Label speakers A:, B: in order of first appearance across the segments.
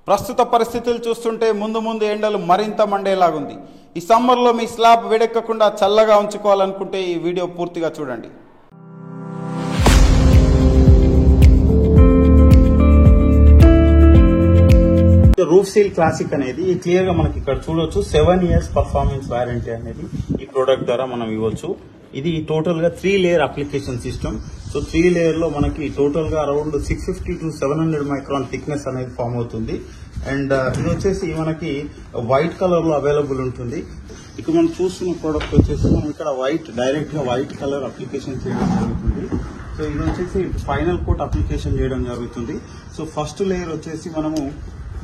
A: ప్రస్తుత పరిస్థితులు చూస్తుంటే ముందు ముందు ఎండలు మరింత మండేలాగుంది. ఈ సమ్మర్లో మీ స్లాబ్ వేడెక్కకుండా చల్లగా ఉంచుకోవాలనుకుంటే ఈ వీడియో పూర్తిగా చూడండి. రూఫ్ సీల్ క్లాసిక్ అనేది క్లియర్ గా మనకి ఇక్కడ చూడొచ్చు. 7 years పర్ఫార్మెన్స్ వారంటీ అనేది ఈ ప్రోడక్ట్ ద్వారా మనం ఇవ్వచ్చు. ఇది టోటల్ గా 3 layer application system. So 3 layer లో మనకి టోటల్ గా అరౌండ్ 650 to 700 మైక్రాన్ థిక్నెస్ అనేది ఫామ్ అవుతుంది. అండ్ ఇది వచ్చేసి మనకి వైట్ కలర్ లో అవైలబుల్ ఉంటుంది. ఇక మనం చూస్తున్న ప్రోడక్ట్ వచ్చేసి మనం ఇక్కడ డైరెక్ట్ గా వైట్ కలర్ అప్లికేషన్ చేయడం జరుగుతుంది. సో ఇది వచ్చేసి ఫైనల్ కోట్ అప్లికేషన్ చేయడం జరుగుతుంది. సో ఫస్ట్ లేయర్ వచ్చేసి మనము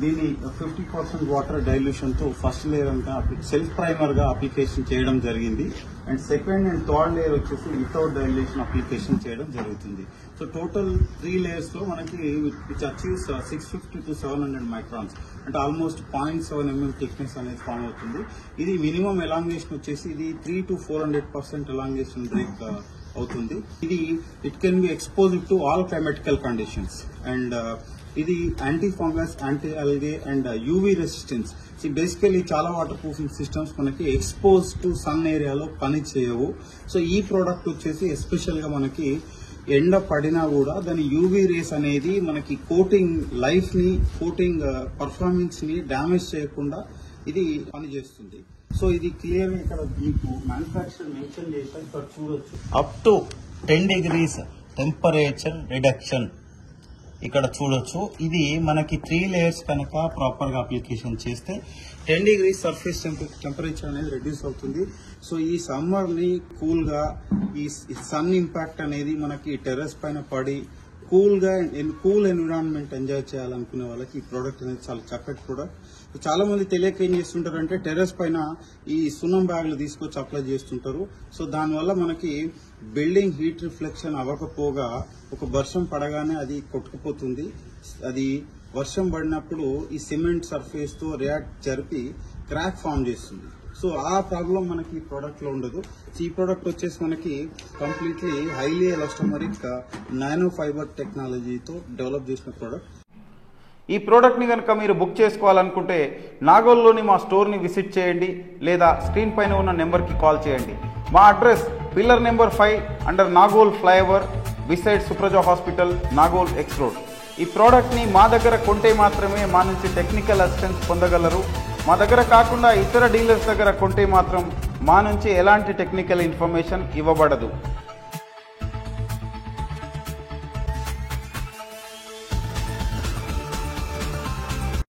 A: దీన్ని 50% వాటర్ డైల్యూషన్ తో ఫస్ట్ లేయర్ అంతా సెల్ఫ్ ప్రైమర్ గా అప్లికేషన్ చేయడం జరిగింది. And second and third layer వచ్చేసి వితౌట్ డైల్యూషన్ అప్లికేషన్ చేయడం జరుగుతుంది. సో టోటల్ 3 లేయర్స్ లో మనకి విచ్ అచీవ్స్ 650 to 700 మైక్రాన్స్ అంటే ఆల్మోస్ట్ 0.7 mm థిక్నెస్ అనేది ఫామ్ అవుతుంది. ఇది మినిమం ఎలాంగేషన్ వచ్చేసి ఇది 300 to 400% ఎలాంగేషన్ బ్రేక్ అవుతుంది. ఇది it can be exposed to all climatical conditions. And ఇది anti fungus, anti algae and UV resistance. Basically చాలా వాటర్ ప్రూఫింగ్ సిస్టమ్స్ మనకి ఎక్స్పోజ్ టు సన్ ఏరియాలో పని చేయవు. సో ఈ ప్రోడక్ట్ వచ్చేసి ఎస్పెషల్ గా మనకి ఎండ పడినా కూడా దాని యూవీ రేస్ అనేది మనకి కోటింగ్ లైఫ్ ని, కోటింగ్ పర్ఫార్మెన్స్ ని డ్యామేజ్ చేయకుండా ఇది పనిచేస్తుంది. సో ఇది క్లియర్ గా ఇక్కడ మీకు మ్యానుఫాక్చర్ మెన్షన్ చేశారు. ఇక్కడ చూడొచ్చు up to 10 degrees temperature reduction ఇక్కడ చూడొచ్చు. ఇది మనకి 3 లేయర్స్ కనుక ప్రాపర్ గా అప్లికేషన్ చేస్తే 10 degrees సర్ఫేస్ టెంపరేచర్ అనేది రెడ్యూస్ అవుతుంది. సో ఈ సమ్మర్ ని కూల్ గా ఈ సన్ ఇంపాక్ట్ అనేది మనకి టెర్రస్ పైన పడి కూల్ ఎన్విరాన్మెంట్ ఎంజాయ్ చేయాలనుకునే వాళ్ళకి ఈ ప్రోడక్ట్ అనేది చాలా చక్కటి ప్రోడక్ట్. చాలా మంది తెలియక ఏం చేస్తుంటారు అంటే టెర్రస్ పైన ఈ సున్నం బ్యాగులు తీసుకొచ్చి అప్లై చేస్తుంటారు. సో దానివల్ల మనకి బిల్డింగ్ హీట్ రిఫ్లెక్షన్ అవ్వకపోగా ఒక వర్షం పడగానే అది కొట్టుకుపోతుంది. అది వర్షం పడినప్పుడు ఈ సిమెంట్ సర్ఫేస్ తో రియాక్ట్ జరిపి క్రాక్ ఫామ్ చేస్తుంది. సో ఆ ప్రాబ్లం మనకి ఈ ప్రోడక్ట్ లో ఉండదు. ఈ ప్రోడక్ట్ వచ్చేసి మనకి కంప్లీట్లీ హైలీ ఎలాస్టోమరిక్ నానో ఫైబర్ టెక్నాలజీతో డెవలప్ చేసిన ప్రోడక్ట్. ఈ ప్రోడక్ట్ ని కనుక మీరు బుక్ చేసుకోవాలనుకుంటే నాగోల్లోని మా స్టోర్ ని విజిట్ చేయండి లేదా స్క్రీన్ పైన ఉన్న నెంబర్ కి కాల్ చేయండి. మా address pillar number 5 under Nagole flyover beside Supraja hospital, Nagole X road. ఈ ప్రోడక్ట్ ని మా దగ్గర కొంటే మాత్రమే మా నుంచి టెక్నికల్ అసిస్టెన్స్ పొందగలరు. మా దగ్గర కాకుండా ఇతర డీలర్స్ దగ్గర కొంటే మాత్రం మా నుంచి ఎలాంటి టెక్నికల్ ఇన్ఫర్మేషన్ ఇవ్వబడదు.